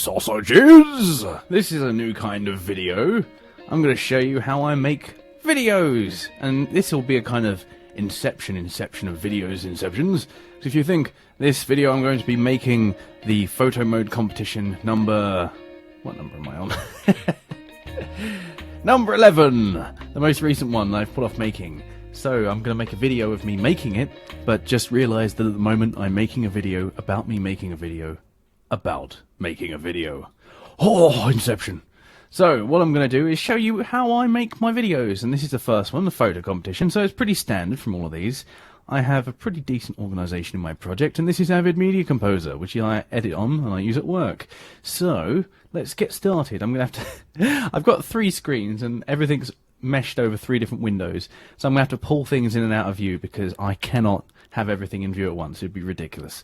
Sausages! This is a new kind of video. I'm going to show you how I make videos. And this will be a kind of inception of inceptions. So if you think this video I'm going to be making the photo mode competition number... What number am I on? Number 11! The most recent one I've put off making. So I'm going to make a video of me making it, but just realised that at the moment I'm making a video about me making a video about making a video. Oh, Inception! So what I'm going to do is show you how I make my videos, and this is the first one, the photo competition, so it's pretty standard from all of these. I have a pretty decent organisation in my project, and this is Avid Media Composer, which I edit on and I use at work. So let's get started. I'm going to have to... I've got 3 screens and everything's meshed over 3 different windows, so I'm going to have to pull things in and out of view because I cannot have everything in view at once. It would be ridiculous.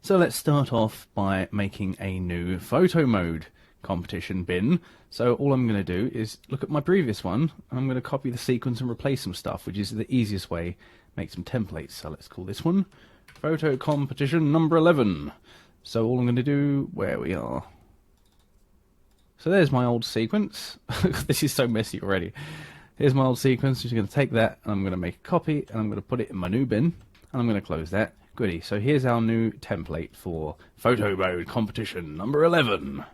So let's start off by making a new photo mode competition bin. So all I'm going to do is look at my previous one. I'm going to copy the sequence and replace some stuff, which is the easiest way. Make some templates. So let's call this one photo competition number 11. So all I'm going to do, where we are. So there's my old sequence. This is so messy already. Here's my old sequence. I'm just going to take that and I'm going to make a copy and I'm going to put it in my new bin and I'm going to close that. Goody. So here's our new template for photo mode competition number 11.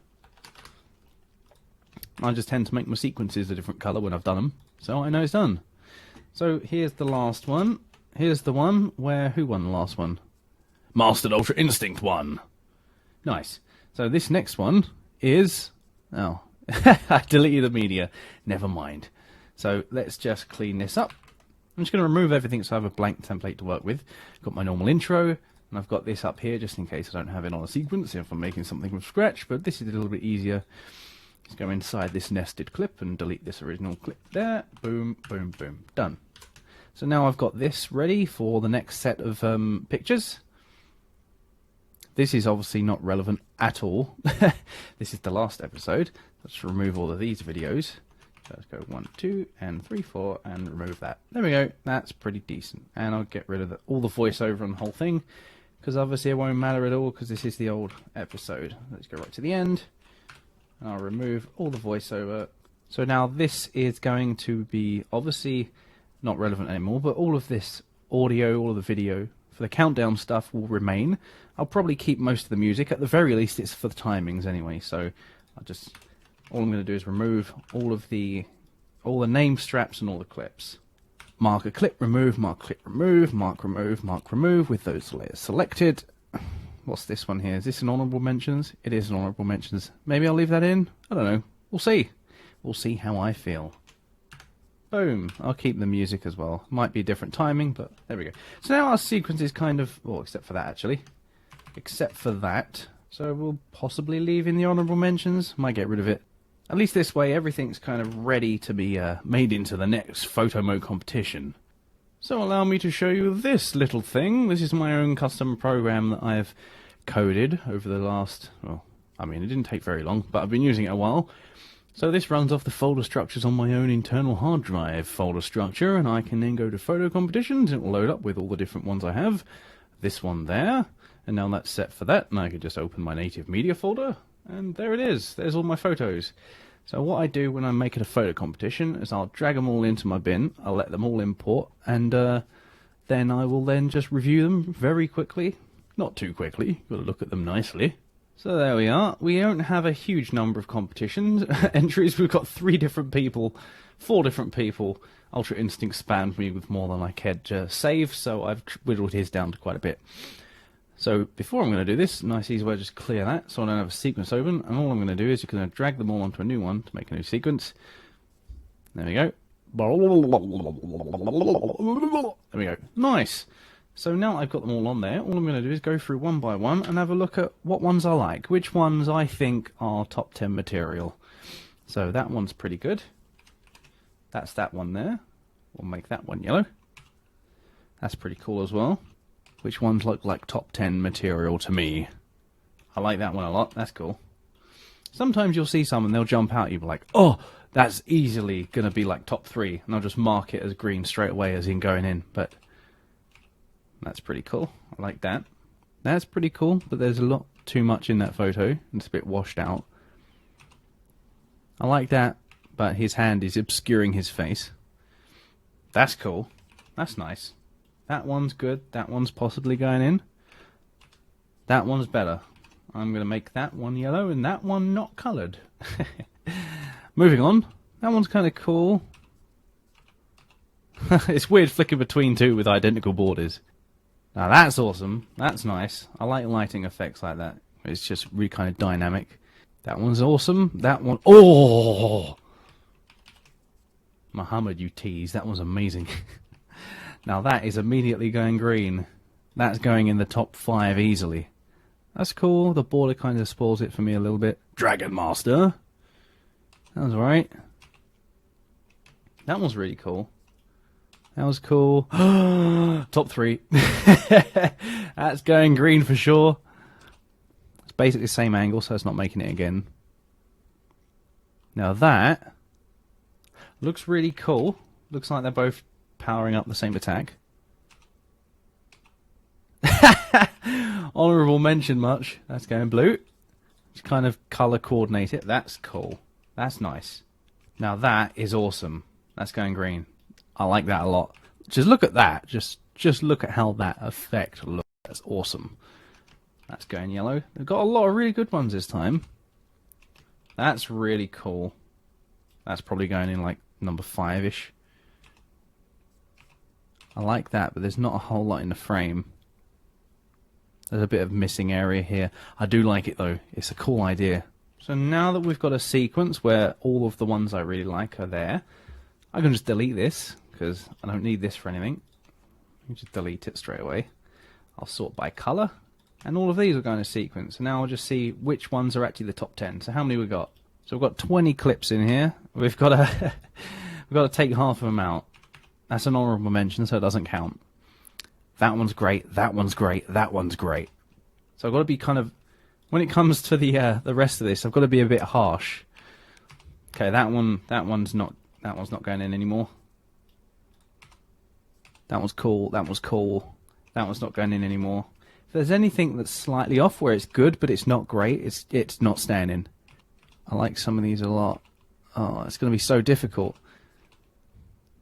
I just tend to make my sequences a different colour when I've done them, so I know it's done. So here's the last one. Here's the one where... Who won the last one? Mastered Ultra Instinct won. Nice. So this next one is... Oh, I deleted the media. Never mind. So let's just clean this up. I'm just going to remove everything so I have a blank template to work with. Got my normal intro, and I've got this up here just in case I don't have it on a sequence if I'm making something from scratch, but this is a little bit easier. Just go inside this nested clip and delete this original clip there. Boom, boom, boom. Done. So now I've got this ready for the next set of pictures. This is obviously not relevant at all. This is the last episode. Let's remove all of these videos. So let's go 1, 2, and 3, 4, and remove that. There we go. That's pretty decent. And I'll get rid of all the voiceover on the whole thing, because obviously it won't matter at all, because this is the old episode. Let's go right to the end. And I'll remove all the voiceover. So now this is going to be obviously not relevant anymore, but all of this audio, all of the video for the countdown stuff will remain. I'll probably keep most of the music. At the very least, it's for the timings anyway. So all I'm going to do is remove all the name straps and all the clips. Mark a clip, remove, mark clip, remove, mark remove, mark remove with those layers selected. What's this one here? Is this an honourable mentions? It is an honourable mentions. Maybe I'll leave that in? I don't know. We'll see. We'll see how I feel. Boom. I'll keep the music as well. Might be a different timing, but there we go. So now our sequence is kind of... Well, except for that, actually. Except for that. So we'll possibly leave in the honourable mentions. Might get rid of it. At least this way, everything's kind of ready to be made into the next photo mode competition. So allow me to show you this little thing. This is my own custom program that I've coded over the last... Well, I mean, it didn't take very long, but I've been using it a while. So this runs off the folder structures on my own internal hard drive folder structure, and I can then go to photo competitions, and it will load up with all the different ones I have. This one there, and now that's set for that, and I can just open my native media folder, and there it is. There's all my photos. So what I do when I'm making a photo competition is I'll drag them all into my bin, I'll let them all import, and then I will then just review them very quickly. Not too quickly, got to look at them nicely. So there we are. We don't have a huge number of competitions entries. We've got 4 different people. Ultra Instinct spammed me with more than I cared to save, so I've whittled his down to quite a bit. So before I'm going to do this, nice easy way to just clear that so I don't have a sequence open, and all I'm going to do is you're going to drag them all onto a new one to make a new sequence. There we go. There we go. Nice. So now I've got them all on there, all I'm going to do is go through one by one and have a look at what ones I like, which ones I think are top 10 material. So that one's pretty good. That's that one there. We'll make that one yellow. That's pretty cool as well. Which ones look like top 10 material to me? I like that one a lot. That's cool. Sometimes you'll see some and they'll jump out. You'll be like, oh, that's easily going to be like top 3. And I'll just mark it as green straight away as in going in. But that's pretty cool. I like that. That's pretty cool, but there's a lot too much in that photo. It's a bit washed out. I like that, but his hand is obscuring his face. That's cool. That's nice. That one's good. That one's possibly going in. That one's better. I'm going to make that one yellow and that one not coloured. Moving on. That one's kind of cool. It's weird flicking between two with identical borders. Now that's awesome. That's nice. I like lighting effects like that. It's just really kind of dynamic. That one's awesome. That one... Oh! Muhammad, you tease. That one's amazing. Now that is immediately going green. That's going in the top 5 easily. That's cool. The border kind of spoils it for me a little bit. Dragon Master. That was alright. That one's really cool. That was cool. Top 3. That's going green for sure. It's basically the same angle, so it's not making it again. Now that looks really cool. Looks like they're both powering up the same attack. Honourable mention much. That's going blue. Just kind of colour coordinate it. That's cool. That's nice. Now that is awesome. That's going green. I like that a lot. Just look at that. Just look at how that effect looks. That's awesome. That's going yellow. They've got a lot of really good ones this time. That's really cool. That's probably going in like number 5-ish. I like that, but there's not a whole lot in the frame. There's a bit of missing area here. I do like it though. It's a cool idea. So now that we've got a sequence where all of the ones I really like are there, I can just delete this because I don't need this for anything. You just delete it straight away. I'll sort by colour, and all of these will go in a sequence. And now I'll just see which ones are actually the top 10. So how many we got? So we've got 20 clips in here. We've got to we've got to take half of them out. That's an honourable mention, so it doesn't count. That one's great. That one's great. That one's great. So I've got to be kind of, when it comes to the rest of this, I've got to be a bit harsh. Okay, that one's not going in anymore. That one's cool. That one's cool. That one's not going in anymore. If there's anything that's slightly off where it's good but it's not great, it's not staying in. I like some of these a lot. Oh, it's going to be so difficult.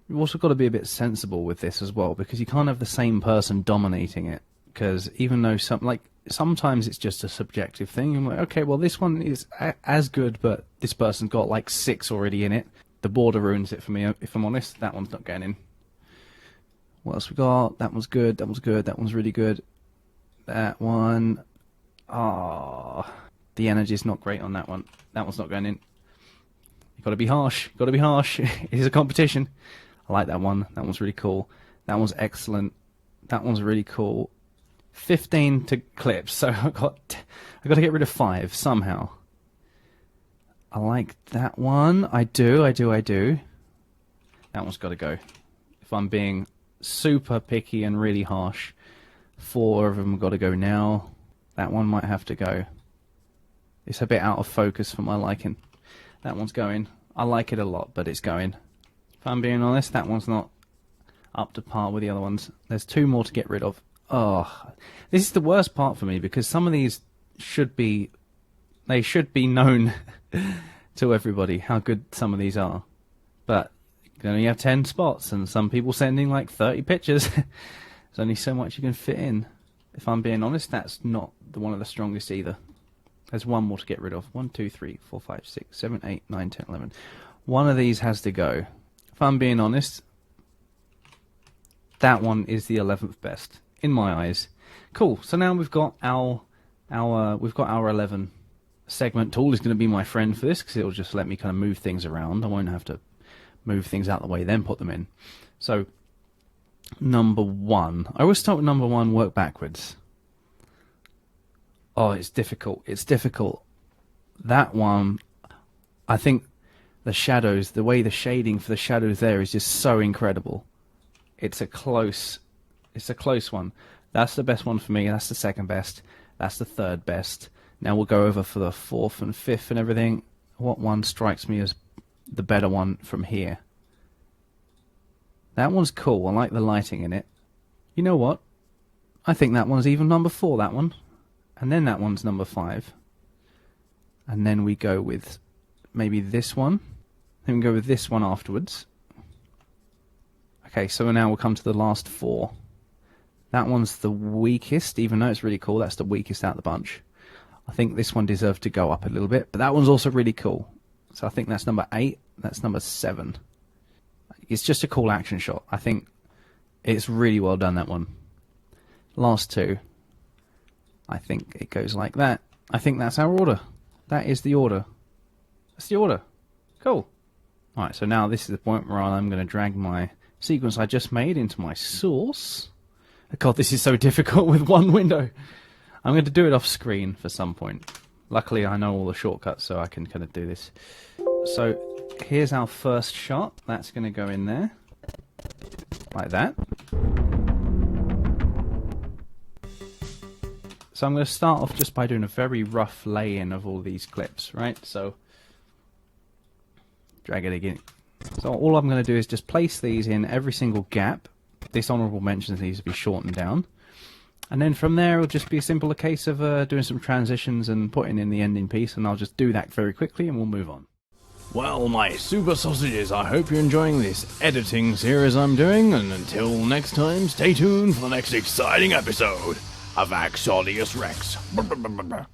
You've also got to be a bit sensible with this as well, because you can't have the same person dominating it. Because even though sometimes it's just a subjective thing. I'm like, okay, well this one is as good, but this person's got like 6 already in it. The border ruins it for me, if I'm honest. That one's not going in. What else we got? That one's good. That one's good. That one's really good. That one. Ah, the energy's not great on that one. That one's not going in. You've got to be harsh. You've got to be harsh. It is a competition. I like that one. That one's really cool. That one's excellent. That one's really cool. 15 to clips, so I've got to get rid of 5 somehow. I like that one. I do. That one's got to go. If I'm being super picky and really harsh, 4 of them have got to go now. That one might have to go. It's a bit out of focus for my liking. That one's going. I like it a lot, but it's going. If I'm being honest, that one's not up to par with the other ones. There's 2 more to get rid of. Oh, this is the worst part for me, because some of these should be known to everybody how good some of these are. But you only have 10 spots, and some people sending like 30 pictures. There's only so much you can fit in. If I'm being honest, that's not one of the strongest either. There's 1 more to get rid of. 1, 2, 3, 4, 5, 6, 7, 8, 9, 10, 11. One of these has to go. If I'm being honest, that one is the 11th best in my eyes. Cool. So now we've got our 11 segment tool is going to be my friend for this, because it'll just let me kind of move things around. I won't have to move things out of the way then put them in. So number 1. I always start with number 1, work backwards. Oh, it's difficult. It's difficult. That one, I think the shadows, the way the shading for the shadows there is just so incredible. It's a close one. That's the best one for me. That's the 2nd best. That's the 3rd best. Now we'll go over for the 4th and 5th and everything. What one strikes me as the better one from here? That one's cool. I like the lighting in it. You know what? I think that one's even number 4, that one. And then that one's number 5. And then we go with maybe this one. Then we go with this one afterwards. Okay, so now we'll come to the last 4. That one's the weakest, even though it's really cool. That's the weakest out of the bunch. I think this one deserved to go up a little bit, but that one's also really cool. So I think that's number 8. That's number 7. It's just a cool action shot. I think it's really well done, that one. Last 2. I think it goes like that. I think that's our order. That is the order. That's the order. Cool. Alright, so now this is the point where I'm going to drag my sequence I just made into my source. God, this is so difficult with one window. I'm going to do it off screen for some point. Luckily, I know all the shortcuts, so I can kind of do this. So, here's our first shot. That's going to go in there. Like that. So I'm going to start off just by doing a very rough lay-in of all these clips, right? So, drag it again. So all I'm going to do is just place these in every single gap. This honourable mentions needs to be shortened down. And then from there it'll just be a simple case of doing some transitions and putting in the ending piece, and I'll just do that very quickly and we'll move on. Well, my super sausages, I hope you're enjoying this editing series I'm doing, and until next time, stay tuned for the next exciting episode of AxoniusRex.